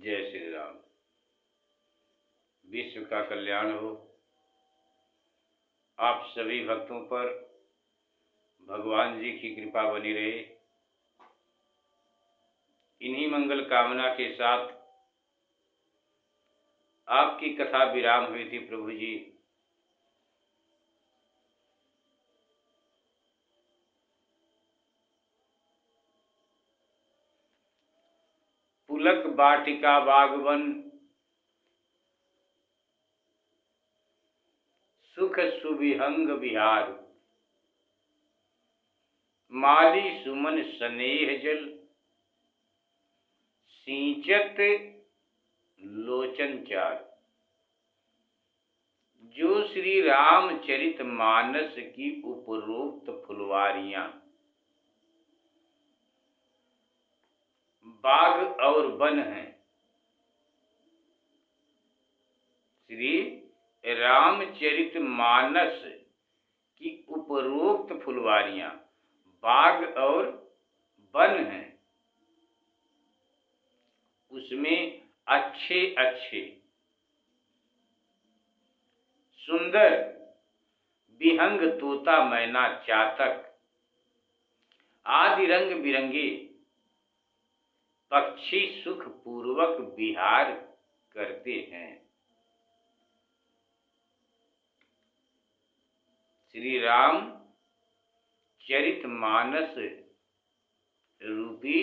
जय श्री राम। विश्व का कल्याण हो। आप सभी भक्तों पर भगवान जी की कृपा बनी रहे। इन्हीं मंगल कामना के साथ आपकी कथा विराम हुई थी प्रभु जी। पुलक वाटिका बागवन सुख सुविहंग विहार, माली सुमन स्नेह जल सिंचत लोचन चार। जो श्री रामचरित मानस की उपरोक्त फुलवारियां बाग और वन हैं। श्री रामचरित मानस की उपरोक्त फुलवारियां बाग और वन हैं, उसमें अच्छे अच्छे सुंदर विहंग तोता मैना चातक आदि रंग बिरंगे पक्षी सुख पूर्वक विहार करते हैं। श्री राम चरित मानस रूपी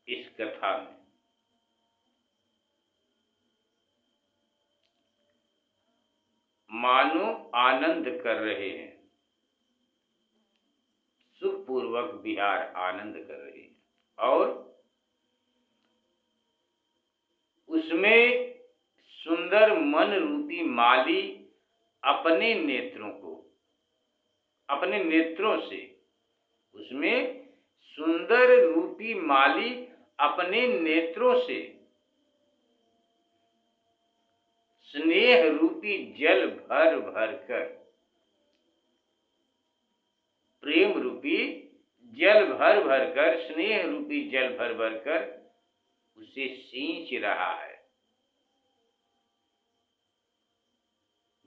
इस कथा में मानो आनंद कर रहे हैं, सुखपूर्वक विहार आनंद कर रहे हैं और उसमें सुंदर मन रूपी माली अपने नेत्रों से उसमें सुंदर रूपी माली अपने नेत्रों से स्नेह रूपी जल भर भर कर, प्रेम रूपी जल भर भर कर, स्नेह रूपी जल भर भर कर उसे सींच रहा है।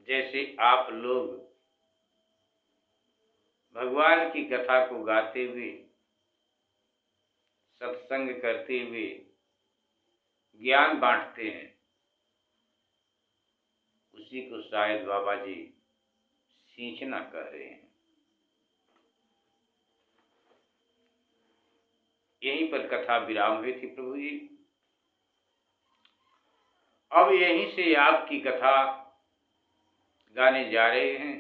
जैसे आप लोग भगवान की कथा को गाते हुए, सत्संग करते हुए ज्ञान बांटते हैं, उसी को शायद बाबा जी सींचना कह रहे हैं। यहीं पर कथा विराम हुई थी प्रभु जी। अब यहीं से आपकी कथा गाने जा रहे हैं।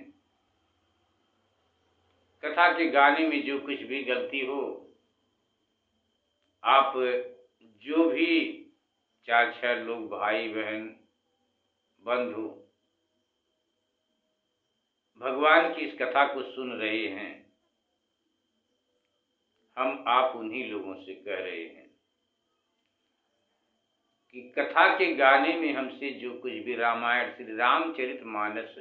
कथा के गाने में जो कुछ भी गलती हो, आप जो भी 4-6 लोग भाई बहन बंधु भगवान की इस कथा को सुन रहे हैं, हम आप उन्हीं लोगों से कह रहे हैं कि कथा के गाने में हमसे जो कुछ भी रामायण श्री रामचरित मानस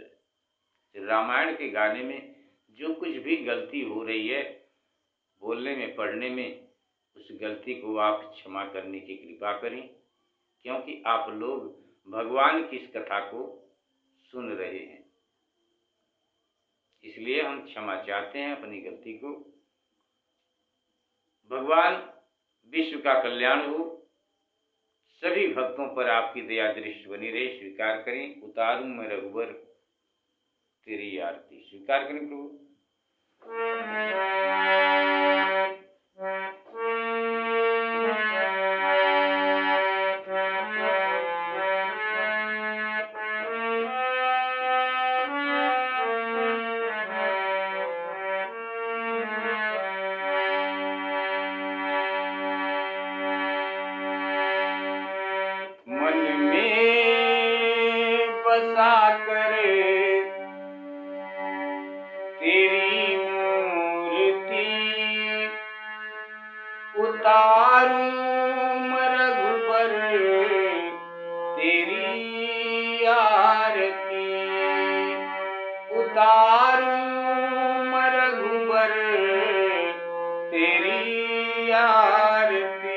रामायण के गाने में जो कुछ भी गलती हो रही है बोलने में पढ़ने में, उस गलती को आप क्षमा करने की कृपा करें, क्योंकि आप लोग भगवान की इस कथा को सुन रहे हैं। इसलिए हम क्षमा चाहते हैं अपनी गलती को। भगवान विश्व का कल्याण हो, सभी भक्तों पर आपकी दया दृष्टि बनी रहे, स्वीकार करें। उतारूं मैं रघुबर तेरी आरती, स्वीकार करें प्रभु। मन में बसा करे तेरी मूर्ति, उतारूं मैं रघुबर तेरी आरती, उतारूं मैं रघुबर तेरी आरती।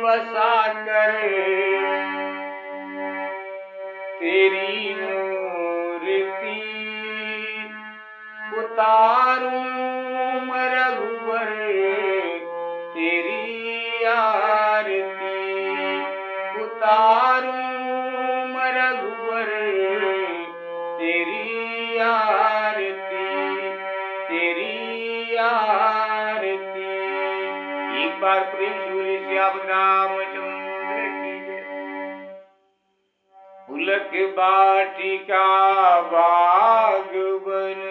बसा कर तेरी मूर्ति उतारूं रघुवर तेरी आरती उतारूं रघुवर तेरी आरती तेरी आरती। एक बार प्रेम सूर्य श्याम रामचंद्र की जय। पुलक बाटिका बागवन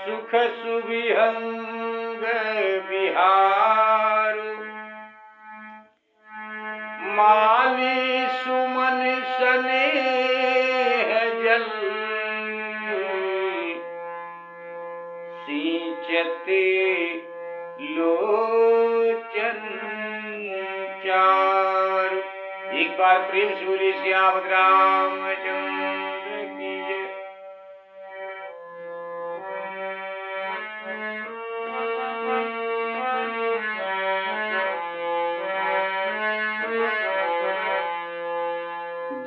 सुख सुविहंग विहार माली सुमन स्नेह जल सिंचते लोचन चार। एक बार प्रेम सूर्य श्याम रामचंद्र की जय।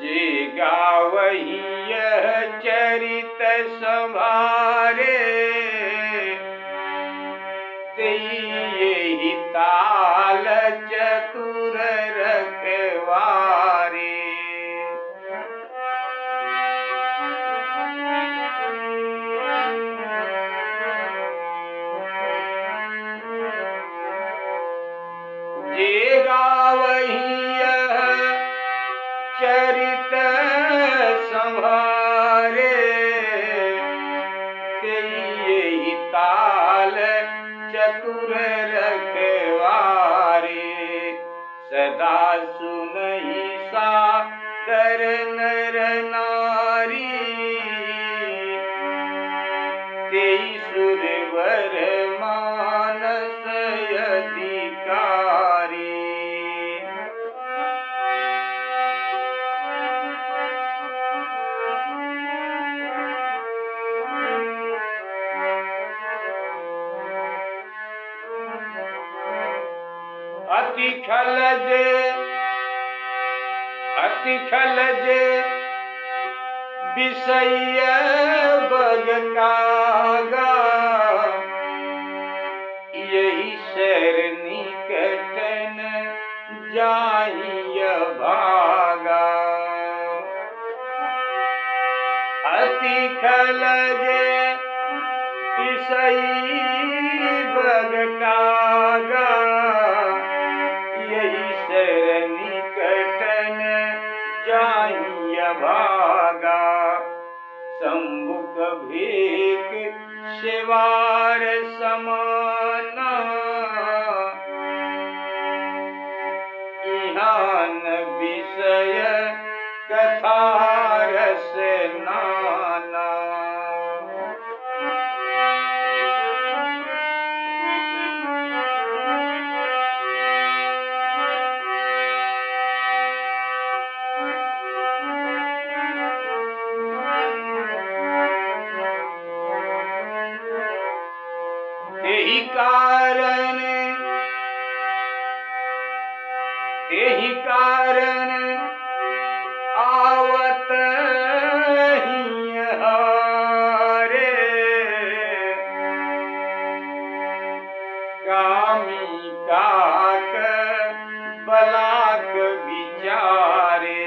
जे गावही यह चरित संभारे यही ताल चतुर रखवारे। जे गावही यह चरित संभारे यही ताल चतुर रखवारे। सदा सुनहि सादर नर नारी तेई सुरवर मानस अधिकारी। अति खलजे विषय बगकागा यही शर निकटन जाहिय भागा। अति खलजे विषय बगकागा यही शर निकटन जाहिय भागा। संबुक भेक सेवार समाना इहान विषय कथा रस नाना। तेहि कारण आवत हियारे कामी काक बलाक विचारे।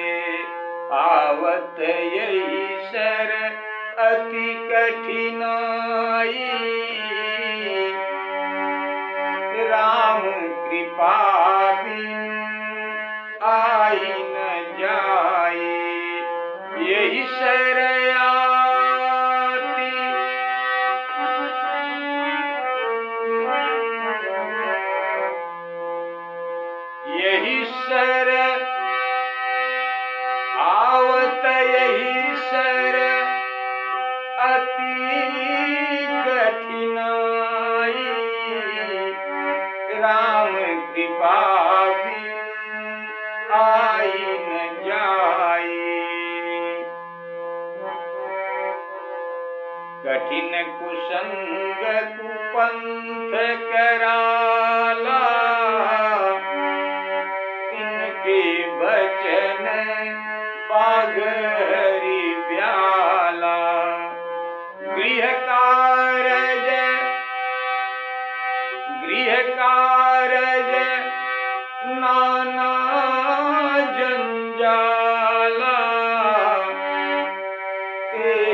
आवत यही सर अति कठिनाई राम कृपा बिन आई न जाए। यही शरयाती यही सर आवत यही सर अति कठिनाई राम कृपा बिन आई न जाए। कठिन कुसंग कुपंथ कराला घरी ब्याला, गृह कारज नाना जंजाला,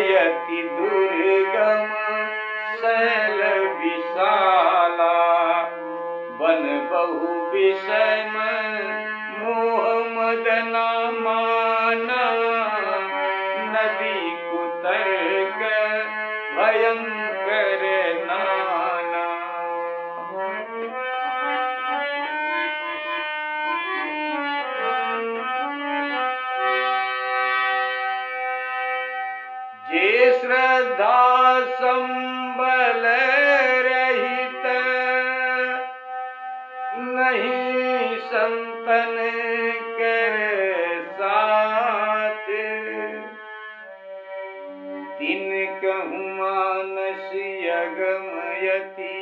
यति दुर्गम शैल विशाला, बन बहु विषम मोह मदना माना, नदी कुतर्क भयंकर नाना। जे श्रद्धा संबल रहित, नहीं संतन कर साथ, दिन कहूँ मानस यगमयति,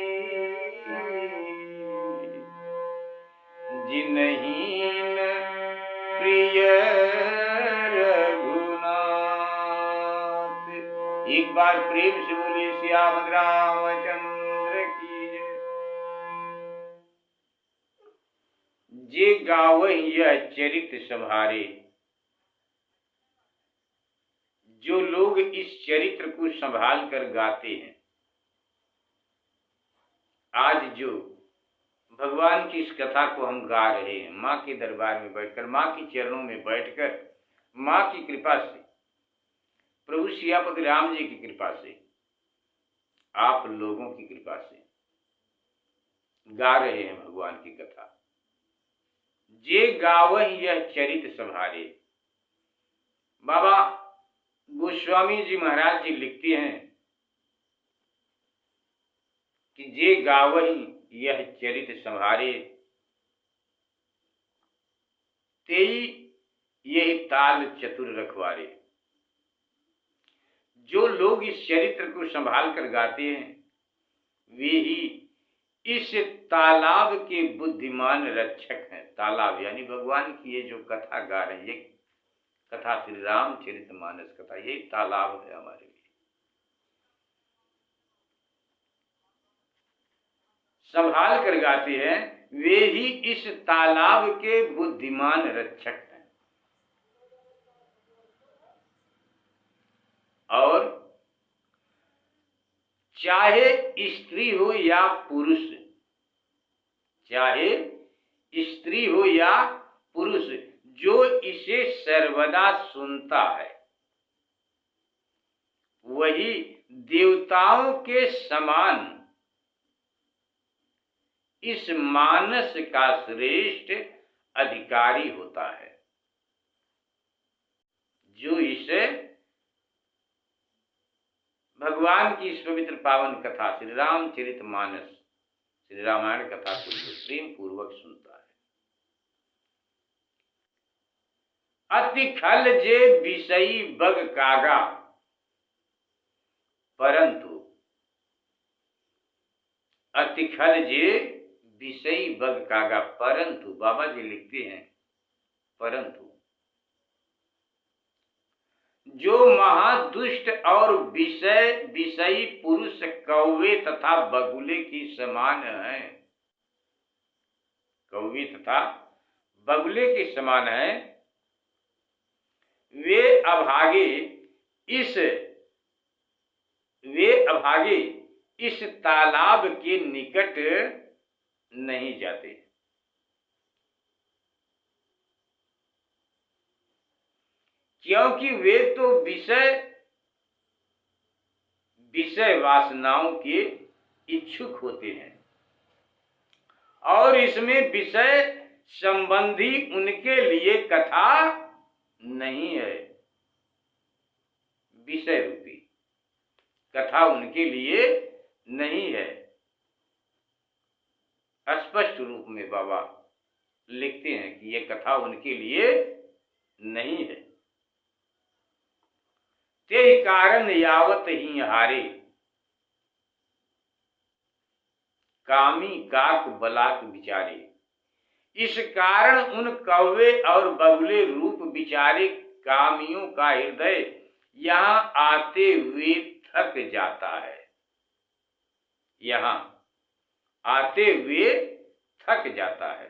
जिनहीन प्रिय रघुनाथ। एक बार प्रेम से बोलिए श्याम रामचंद्र की जय। जे गावहि यह चरित संहारे, जो लोग इस चरित्र को संभाल कर गाते हैं, आज जो भगवान की इस कथा को हम गा रहे हैं, माँ के दरबार में बैठकर, माँ के चरणों में बैठकर, माँ की कृपा से, प्रभु सियापति राम जी की कृपा से, आप लोगों की कृपा से गा रहे हैं भगवान की कथा। जे गावहि यह चरित संहारे, बाबा गोस्वामी जी महाराज जी लिखते हैं कि जे गावहि यह चरित संहारे, तेई यही ताल चतुर रखवारे। जो लोग इस चरित्र को संभाल कर गाते हैं, वे ही इस तालाब के बुद्धिमान रक्षक हैं। तालाब यानी भगवान की ये जो कथा गा रहे हैं, ये कथा श्री रामचरितमानस कथा, यही तालाब है हमारे लिए। संभाल कर गाते हैं, वे ही इस तालाब के बुद्धिमान रक्षक हैं। और चाहे स्त्री हो या पुरुष, चाहे स्त्री हो या पुरुष, जो इसे सर्वदा सुनता है, वही देवताओं के समान इस मानस का श्रेष्ठ अधिकारी होता है। जो इसे भगवान की इस पवित्र पावन कथा श्री रामचरितमानस, श्री रामायण कथा को प्रेम पूर्वक सुनता है। अति खल जे विषयी बग कागा, परंतु अति खल जे विषयी बग कागा, परंतु बाबा जी लिखते हैं, परंतु जो महादुष्ट और विषयी पुरुष कौवे तथा बगुले की समान है, कौवे तथा बगुले के समान है, वे अभागे इस तालाब के निकट नहीं जाते। क्योंकि वे तो विषय वासनाओं के इच्छुक होते हैं और इसमें विषय संबंधी उनके लिए कथा नहीं है। विषय रूपी कथा उनके लिए नहीं है। स्पष्ट रूप में बाबा लिखते हैं कि यह कथा उनके लिए नहीं है। ते कारण यावत ही हारे, कामी काक बलाक विचारे। इस कारण उन कौवे और बगुले रूप विचारे कामियों का हृदय यहाँ आते हुए थक जाता है, यहाँ आते हुए थक जाता है,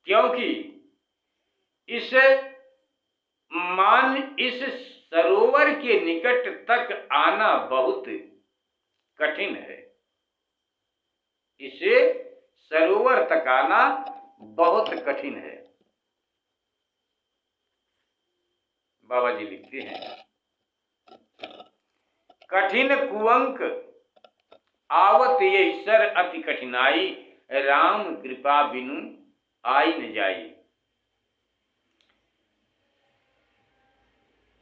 क्योंकि इस सरोवर के निकट तक आना बहुत कठिन है। इसे सरोवर तक आना बहुत कठिन है। बाबा जी लिखते हैं, कठिन कुअंक आवत ये सर अति कठिनाई, राम कृपा बिनु आई न जाई।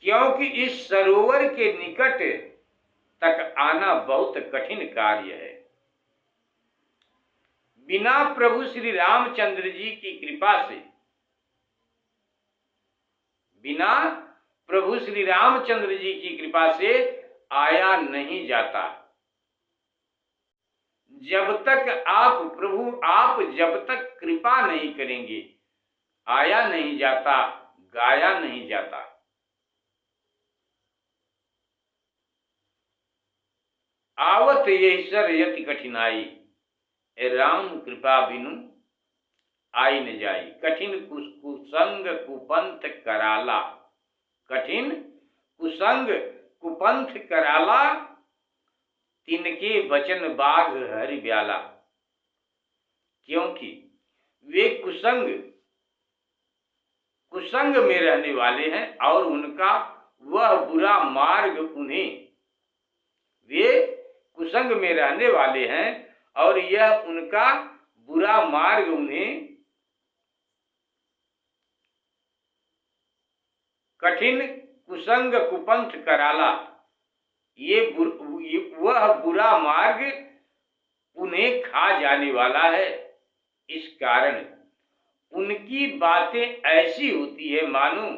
क्योंकि इस सरोवर के निकट तक आना बहुत कठिन कार्य है। बिना प्रभु श्री रामचंद्र जी की कृपा से, बिना प्रभु श्री रामचंद्र जी की कृपा से आया नहीं जाता। जब तक आप जब तक कृपा नहीं करेंगे, आया नहीं जाता, गाया नहीं जाता। आवत यही सर यति कठिनाई, राम कृपा बिनु आई न जाई। कठिन कुसंग कुपंथ कराला, कठिन कुसंग कुपंथ कराला, तिनके वचन बाघ हरि ब्याला। क्योंकि वे कुसंग में रहने वाले हैं और उनका वह बुरा मार्ग उन्हें, वे कुसंग में रहने वाले हैं और यह उनका बुरा मार्ग उन्हें कठिन कुसंग कुपंथ कराला, वह बुरा मार्ग उन्हें खा जाने वाला है। इस कारण उनकी बातें ऐसी होती है मानो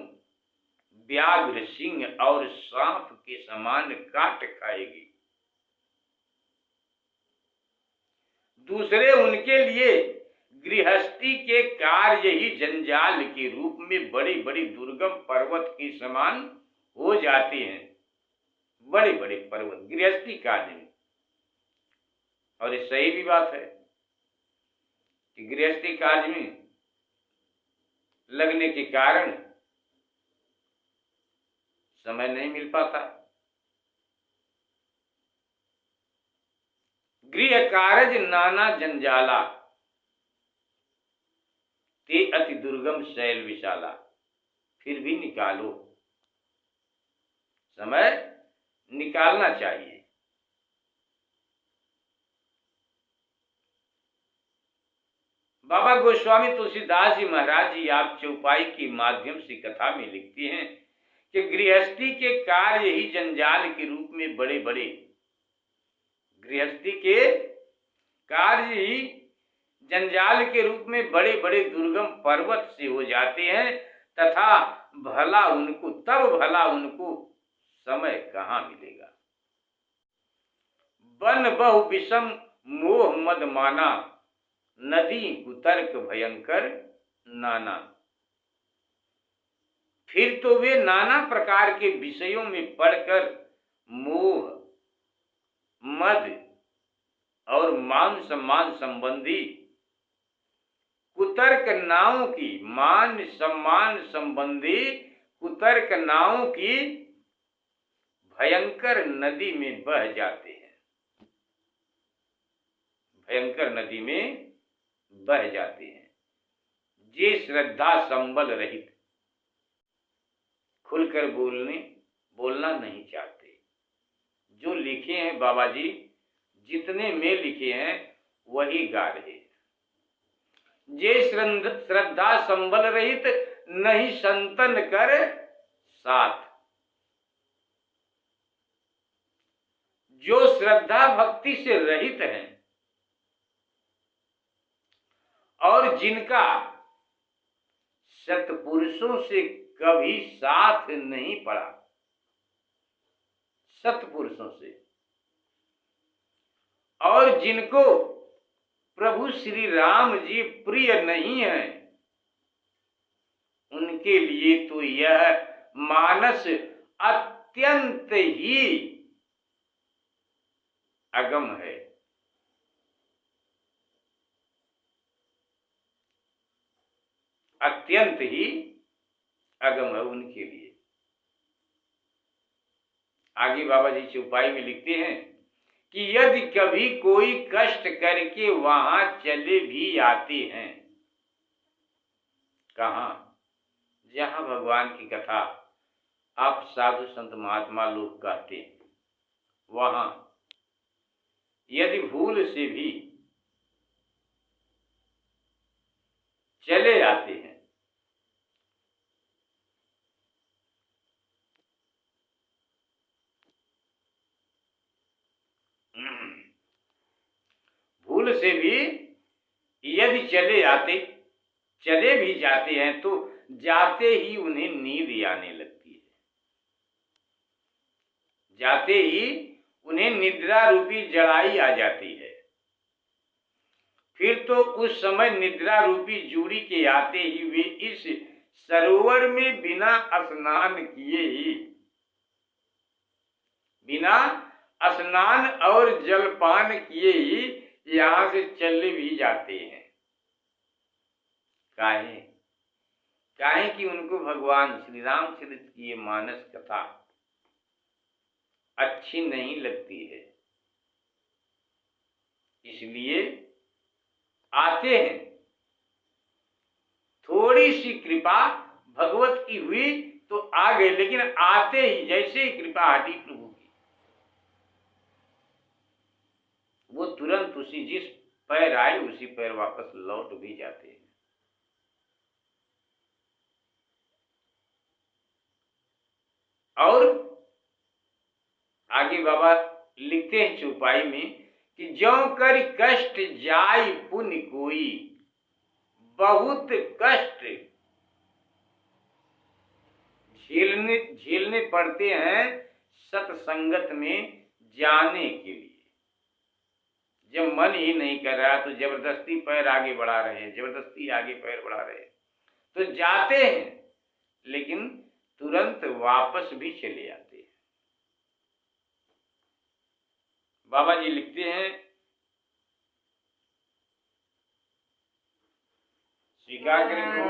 व्याघ्र सिंह और सांप के समान काट खाएगी। दूसरे उनके लिए गृहस्थी के कार्य ही जंजाल के रूप में बड़े बड़े दुर्गम पर्वत के समान हो जाते हैं। बड़े बड़े पर्वत गृहस्थी कार्य में, और ये सही भी बात है कि गृहस्थी कार्य में लगने के कारण समय नहीं मिल पाता। गृह कारज नाना जंजाला, ते अति दुर्गम शैल विशाला। फिर भी निकालो, समय निकालना चाहिए। बाबा गोस्वामी तुलसीदास जी महाराज जी आप चौपाई के माध्यम से कथा में लिखते हैं कि गृहस्थी के कार्य ही जंजाल के रूप में बड़े बड़े, गृहस्थी के कार्य ही जंजाल के रूप में बड़े बड़े दुर्गम पर्वत से हो जाते हैं, तथा भला उनको समय कहाँ मिलेगा। बन बहु विषम मोह मद माना, नदी कुतर्क भयंकर नाना। फिर तो वे नाना प्रकार के विषयों में पड़कर मोह, मद और मान सम्मान संबंधी कुतर्क नावों की, मान सम्मान संबंधी कुतर्क नावों की भयंकर नदी में बह जाते हैं, भयंकर नदी में बह जाते हैं। जे श्रद्धा संबल रहित, खुलकर बोलना नहीं चाहते। जो लिखे हैं बाबा जी, जितने में लिखे हैं वही गा रहे हैं। जे श्रद्धा संबल रहित, नहीं संतन कर साथ। जो श्रद्धा भक्ति से रहित हैं और जिनका सत्पुरुषों से कभी साथ नहीं पड़ा, सत्पुरुषों से, और जिनको प्रभु श्री राम जी प्रिय नहीं हैं, उनके उनके लिए तो यह मानस अत्यंत ही अगम है। अत्यंत ही अगम है उनके लिए। आगे बाबा जी चौपाई में लिखते हैं कि यदि कभी कोई कष्ट करके वहां चले भी आते हैं, कहाँ? जहां भगवान की कथा आप साधु संत महात्मा लोग कहते हैं, वहां यदि भूल से भी चले आते हैं, भूल से भी यदि चले भी जाते हैं तो जाते ही उन्हें नींद आने लगती है। जाते ही उन्हें निद्रा रूपी जड़ाई आ जाती है। फिर तो उस समय निद्रा रूपी जूड़ी के आते ही वे इस सरोवर में बिना स्नान किए ही, बिना स्नान और जलपान किए ही यहां से चले भी जाते हैं। काहे कि उनको भगवान श्री रामचरित्र की ये मानस कथा अच्छी नहीं लगती है, इसलिए आते हैं। थोड़ी सी कृपा भगवत की हुई तो आ गए, लेकिन आते ही जैसे ही कृपा हटी प्रभु की, वो तुरंत उसी जिस पैर आए उसी पैर वापस लौट भी जाते हैं। और आगे बाबा लिखते हैं चौपाई में कि ज्यों कर कष्ट जाय पुण्य कोई, बहुत कष्ट झेलने पड़ते हैं सत्संगत में जाने के लिए। जब मन ही नहीं कर रहा तो जबरदस्ती पैर आगे बढ़ा रहे हैं, जबरदस्ती आगे पैर बढ़ा रहे हैं, तो जाते हैं लेकिन तुरंत वापस भी चले आते हैं। बाबा जी लिखते हैं, स्वीकार करें तो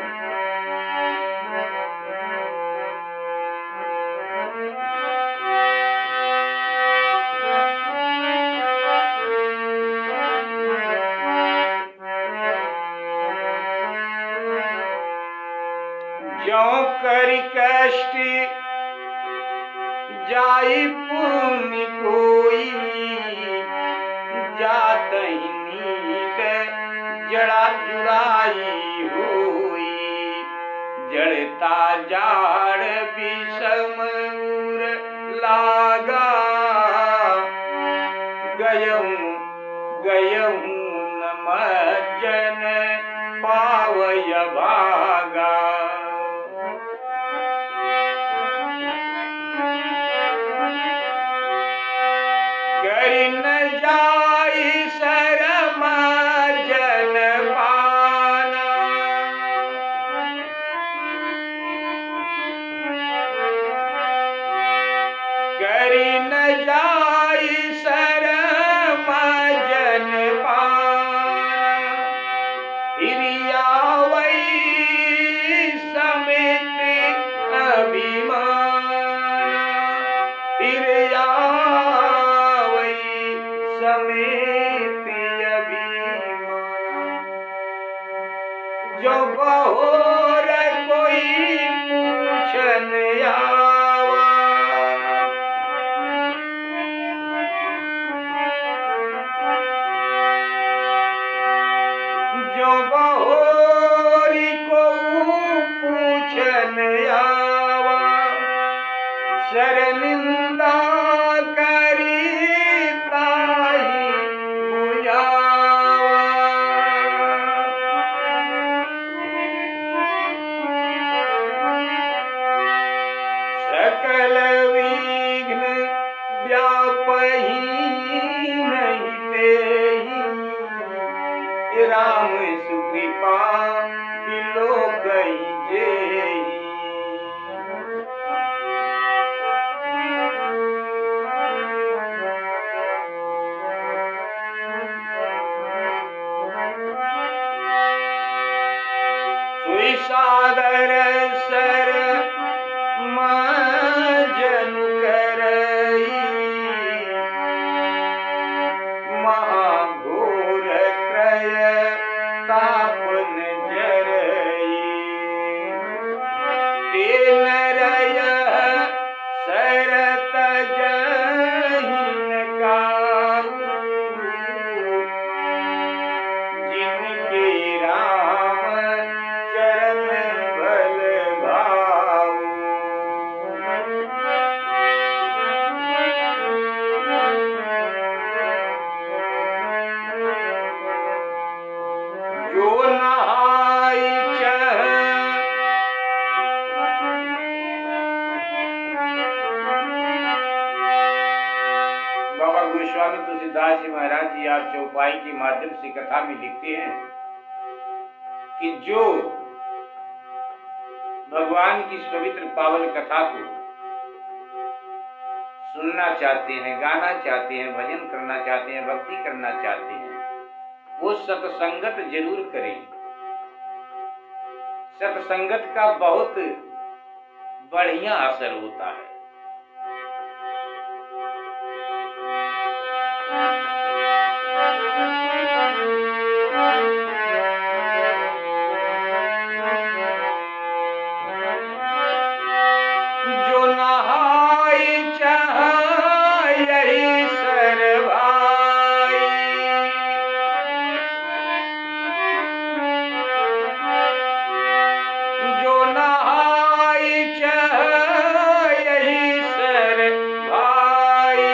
ज्यों कर कष्ट जाई पुण्य कोई, जात ही नींद जड़ा जुड़ाई होई, जड़ता जाड़ विषम उर लागा, गयहूँ न मज्जन पावय भागा। करि न जाई शरम जन पाना, करि न जाई शरम जन पाना, फिर आवई समेत अभिमाना, फिर आवई समेत अभिमाना। जो बहोर कोई पूछन आवा, जो बहोरी को पूछन आवा, शरनिंदा करी ताहि बुझावा। सकल विघ्न व्यापहि नहीं तेहि, राम सुकृपा बिलोकहि जेहि। सादर सर मजन करई, महाघोर क्रय तापन जरई, तेन रय सरत जहिन काहू, जिनके राम चरण भल भाऊ। जो नहाई चह बाबा गोस्वामी तुलसीदास जी महाराज जी आप चौपाई के माध्यम से कथा में लिखते हैं कि जो भगवान की इस पवित्र पावन कथा को सुनना चाहते हैं, गाना चाहते हैं, भजन करना चाहते हैं, भक्ति करना चाहते हैं, वो सत्संगत जरूर करें। सत्संगत का बहुत बढ़िया असर होता है। जो नहाई चाह यही सर भाई, जो नहाई चाह यही सर भाई,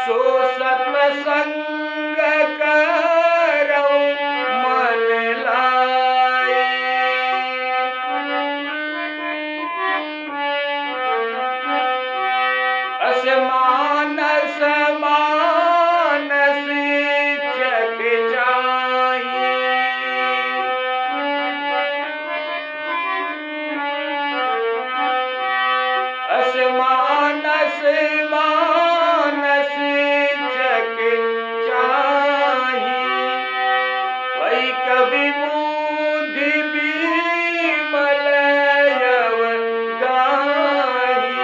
सो सत्संग करो मन लाई। असमानस मानस चख जाई, असमानस मानस चख जाई, भई कभी बुद्धि विमल यव गाही।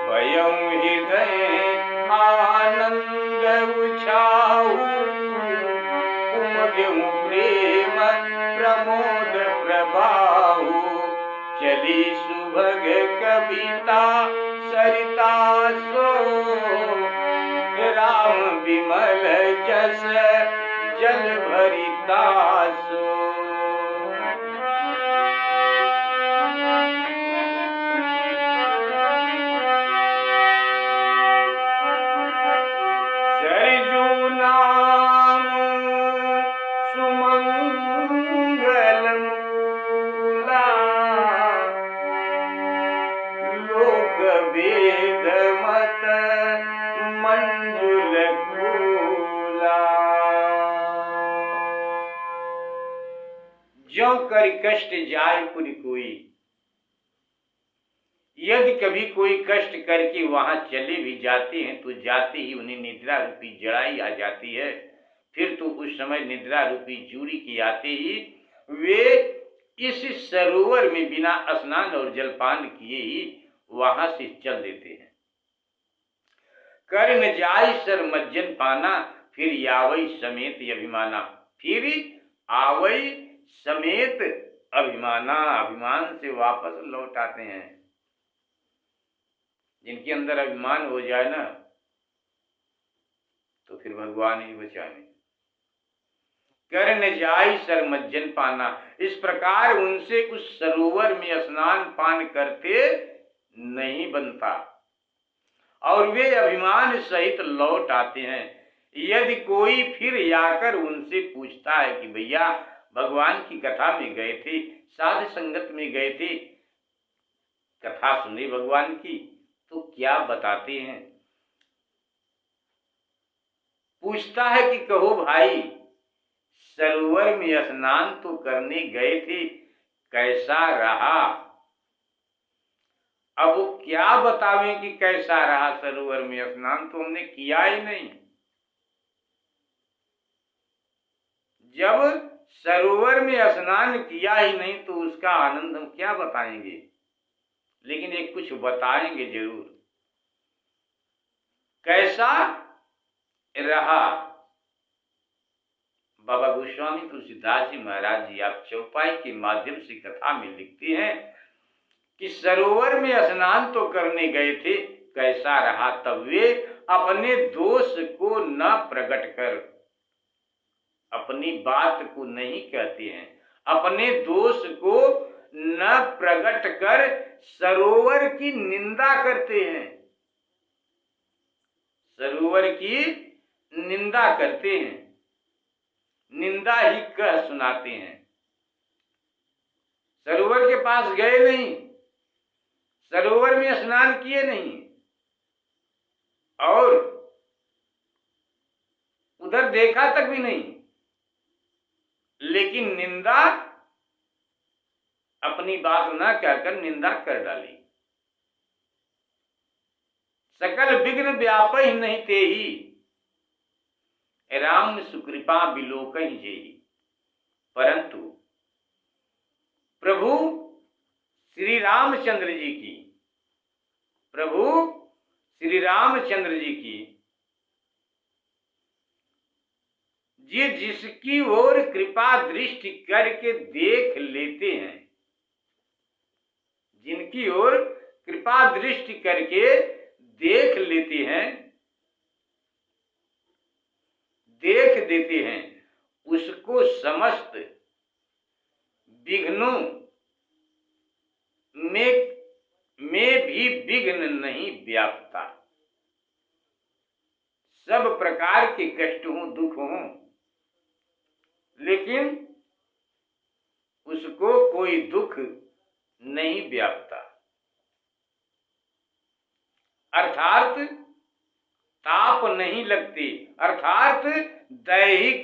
भयं हृदय आनंद उछाऊ, उमग्यु प्रेम प्रमोद प्रभाऊ, चली सुभग कविता सरिता सो, राम विमल जस जल भरिता सो। सरजू नाम सुमंगल मूला, लोक वेद मत मंजुल कूला। जो कर कष्ट जाय पुर कोई, यदि कभी कोई कष्ट करके वहां चले भी जाते हैं तो जाते ही उन्हें निद्रा रूपी जड़ाई आ जाती है। फिर तो उस समय निद्रा रूपी जूरी के आते ही वे इस सरोवर में बिना स्नान और जलपान किए ही वहां से चल देते हैं। कर न जाय सर मज्जन पाना, फिर यावई समेत अभिमाना। फिर आवई समेत अभिमाना, अभिमान से वापस लौट आते हैं। जिनके अंदर अभिमान हो जाए ना तो फिर भगवान ही बचाने। कर न जाय सर मज्जन पाना, इस प्रकार उनसे उस सरोवर में स्नान पान करते नहीं बनता और वे अभिमान सहित लौट आते हैं। यदि कोई फिर आकर उनसे पूछता है कि भैया भगवान की कथा में गए थे, साध संगत में गए थे, कथा सुनी भगवान की, तो क्या बताते हैं? पूछता है कि कहो भाई, सरोवर में स्नान तो करने गए थे, कैसा रहा? अब वो क्या बतावें कि कैसा रहा सरोवर में स्नान, तो हमने किया ही नहीं। जब सरोवर में स्नान किया ही नहीं तो उसका आनंद हम क्या बताएंगे, लेकिन एक कुछ बताएंगे जरूर। कैसा रहा। बाबा गोस्वामी तुलसीदास जी महाराज जी आप चौपाई के माध्यम से कथा में लिखते हैं कि सरोवर में स्नान तो करने गए थे, कैसा रहा। तब वे अपने दोष को न प्रकट कर, अपनी बात को नहीं कहते हैं, अपने दोष को न प्रकट कर सरोवर की निंदा करते हैं, सरोवर की निंदा करते हैं, निंदा ही कह सुनाते हैं। सरोवर के पास गए नहीं, सरोवर में स्नान किए नहीं, और उधर देखा तक भी नहीं, लेकिन निंदा, अपनी बात न कहकर निंदा कर डाली। सकल विघ्न व्यापहि नहीं तेहि, राम सुकृपा बिलोकहि जेहि। परंतु प्रभु श्री रामचंद्र जी की, प्रभु श्री रामचंद्र जी की ये जिसकी ओर कृपा दृष्टि करके देख लेते हैं, जिनकी ओर कृपा दृष्टि करके देख लेते हैं, देख देते हैं, उसको समस्त विघ्नों में भी विघ्न नहीं व्यापता। सब प्रकार के कष्ट हों, दुख हों, लेकिन उसको कोई दुख नहीं व्यापता। अर्थात ताप नहीं लगती, अर्थात दैहिक,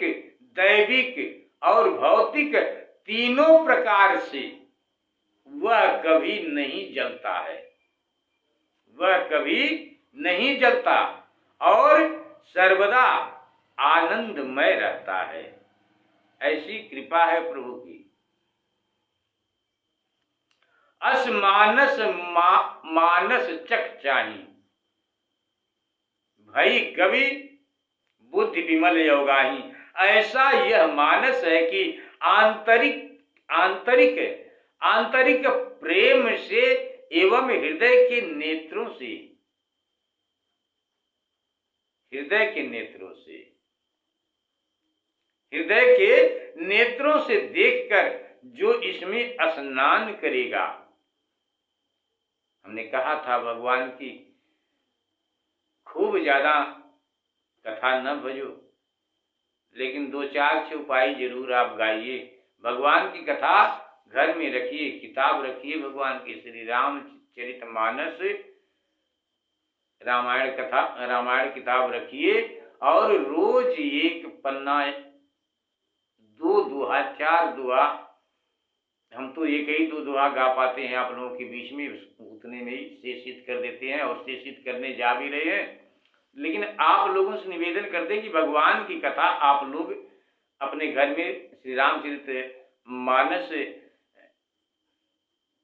दैविक और भौतिक तीनों प्रकार से वह कभी नहीं जलता है, वह कभी नहीं जलता और सर्वदा आनंदमय रहता है। ऐसी कृपा है प्रभु की। अस मानस मानस चक चाही, भई कवि बुद्धि विमल योगाही। ऐसा यह मानस है कि आंतरिक प्रेम से एवं हृदय के नेत्रों से, हृदय के नेत्रों से, हृदय के नेत्रों से देखकर जो इसमें स्नान करेगा। हमने कहा था भगवान की खूब ज्यादा कथा न भजो, लेकिन 2-4 चौपाई जरूर आप गाइए। भगवान की कथा घर में रखिए, किताब रखिए भगवान की, श्री रामचरितमानस रामायण कथा, रामायण किताब रखिए और रोज एक पन्ना, 2 दोहा, 4 दोहा, हम तो एक ही 2 दोहा गा पाते हैं आप लोगों के बीच में, उतने में ही शेषित कर देते हैं और शेषित करने जा भी रहे हैं। लेकिन आप लोगों से निवेदन करते हैं कि भगवान की कथा आप लोग अपने घर में श्री रामचरित मानस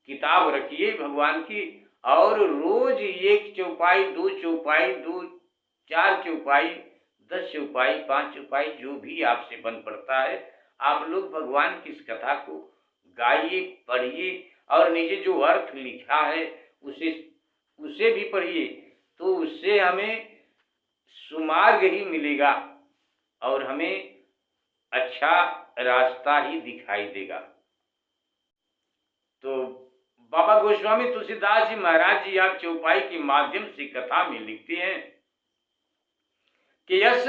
किताब रखिए भगवान की, और रोज 1 चौपाई, 2 चौपाई, 4 चौपाई, 10 चौपाई, 5 चौपाई, जो भी आपसे बन पड़ता है, आप लोग भगवान की इस कथा को गाइए, पढ़िए और नीचे जो अर्थ लिखा है उसे भी पढ़िए, तो उससे हमें सुमार्ग ही मिलेगा और हमें अच्छा रास्ता ही दिखाई देगा। तो बाबा गोस्वामी तुलसीदास जी महाराज जी आप चौपाई के माध्यम से कथा में लिखते हैं कि यस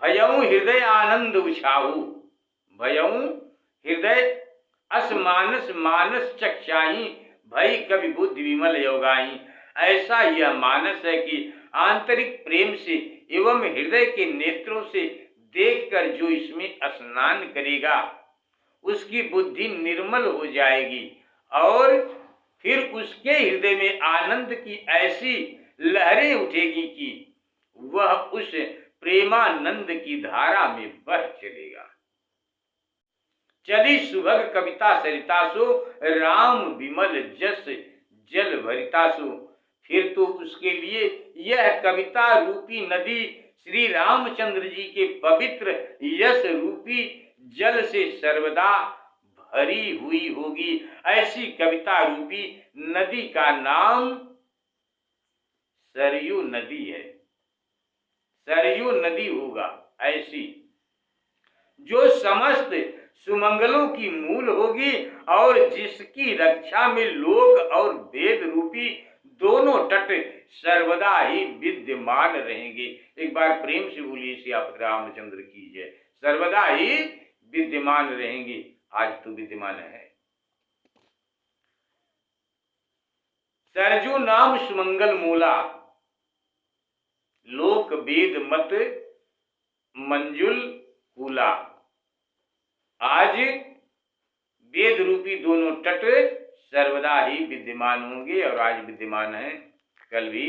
भयऊ हृदय आनंद उछाहू, भयऊ हृदय अस मानस मानस चक्षाही, भई कवि बुद्धि विमल योगाही। ऐसा यह मानस है कि आंतरिक प्रेम से एवं हृदय के नेत्रों से देखकर जो इसमें स्नान करेगा उसकी बुद्धि निर्मल हो जाएगी और फिर उसके हृदय में आनंद की ऐसी लहरें उठेगी कि वह उस प्रेमानंद की धारा में बह चलेगा। चली सुभग कविता सरितासो, राम विमल जस जल भरितासो। फिर तो उसके लिए यह कविता रूपी नदी श्री रामचंद्र जी के पवित्र यश रूपी जल से सर्वदा भरी हुई होगी। ऐसी कविता रूपी नदी का नाम सरयू नदी है। सरयू नदी होगा ऐसी, जो समस्त सुमंगलों की मूल होगी और जिसकी रक्षा में लोक और वेद रूपी दोनों तट सर्वदा ही विद्यमान रहेंगे। एक बार प्रेम से बोलिए श्री रामचंद्र की जय। सर्वदा ही विद्यमान रहेंगे, आज तो विद्यमान है। सरजू नाम सुमंगल मूला, लोक वेद मत मंजुल कूला। आज वेद रूपी दोनों तट सर्वदा ही विद्यमान होंगे और आज विद्यमान हैं, कल भी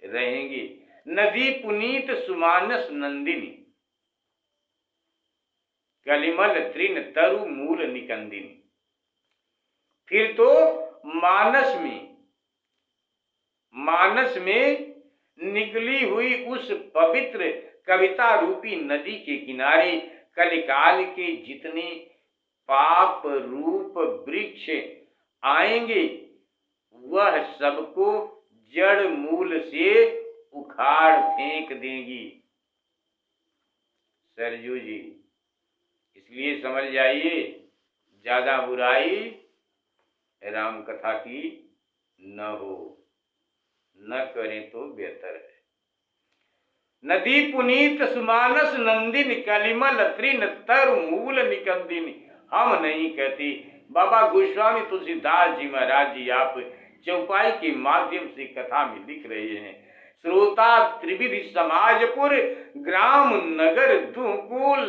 रहेंगे। नदी पुनीत सुमानस नंदिनी, कलिमल तृण तरु मूल निकंदिनी। फिर तो मानस में निकली हुई उस पवित्र कविता रूपी नदी के किनारे कलिकाल के जितने पाप रूप वृक्ष आएंगे वह सबको जड़ मूल से उखाड़ फेंक देंगी। सरजू जी, इसलिए समझ जाइए, ज्यादा बुराई राम कथा की न हो, न करें तो बेहतर है। नदी पुनीत सुमानस नंदिनी, कलिमल तृण तरु मूल निकंदिनी। हम नहीं कहते, बाबा गोस्वामी तुलसीदास जी महाराज जी आप चौपाई के माध्यम से कथा में लिख रहे हैं। श्रोता त्रिविधि समाजपुर, ग्राम नगर दुकुल,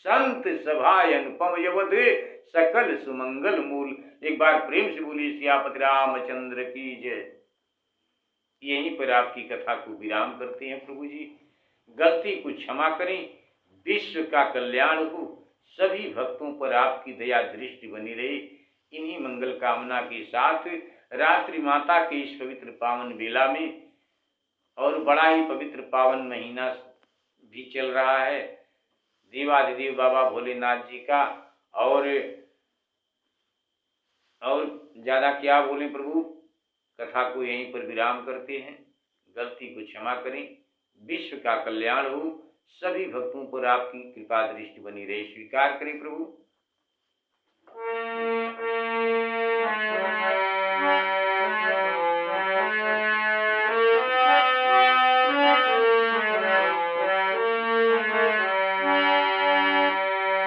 संत सभा अनुपम यवद, सकल सुमंगल मूल। एक बार प्रेम से बोलिए सियापति रामचंद्र की जय। यहीं पर आपकी कथा को विराम करते हैं प्रभु जी। गलती को क्षमा करें, विश्व का कल्याण हो, सभी भक्तों पर आपकी दया दृष्टि बनी रहे। इन्हीं मंगल कामना के साथ रात्रि माता के इस पवित्र पावन बेला में, और बड़ा ही पवित्र पावन महीना भी चल रहा है देवाधिदेव बाबा भोलेनाथ जी का, और ज्यादा क्या बोले प्रभु, कथा को यहीं पर विराम करते हैं। गलती को क्षमा करें, विश्व का कल्याण हो, सभी भक्तों पर आपकी कृपा दृष्टि बनी रहे, स्वीकार करें प्रभु।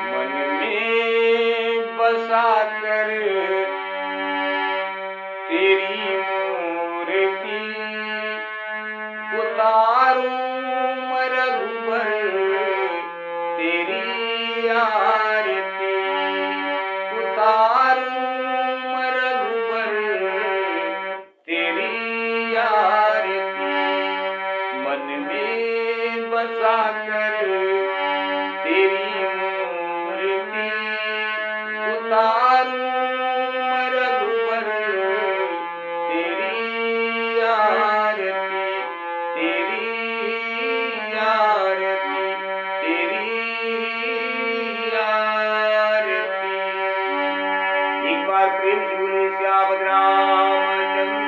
मन में बसा कर तेरी मूर्ति उतारूं रघुबर तेरी आरती, उतारूं रघुबर तेरी आरती। मन में बसा कर तेरी मूर्ति उतारूं रघुबर तेरी आरती, तेरी आरती, तेरी आरती। एक बार प्रेम से बोले सियापति रामचंद्र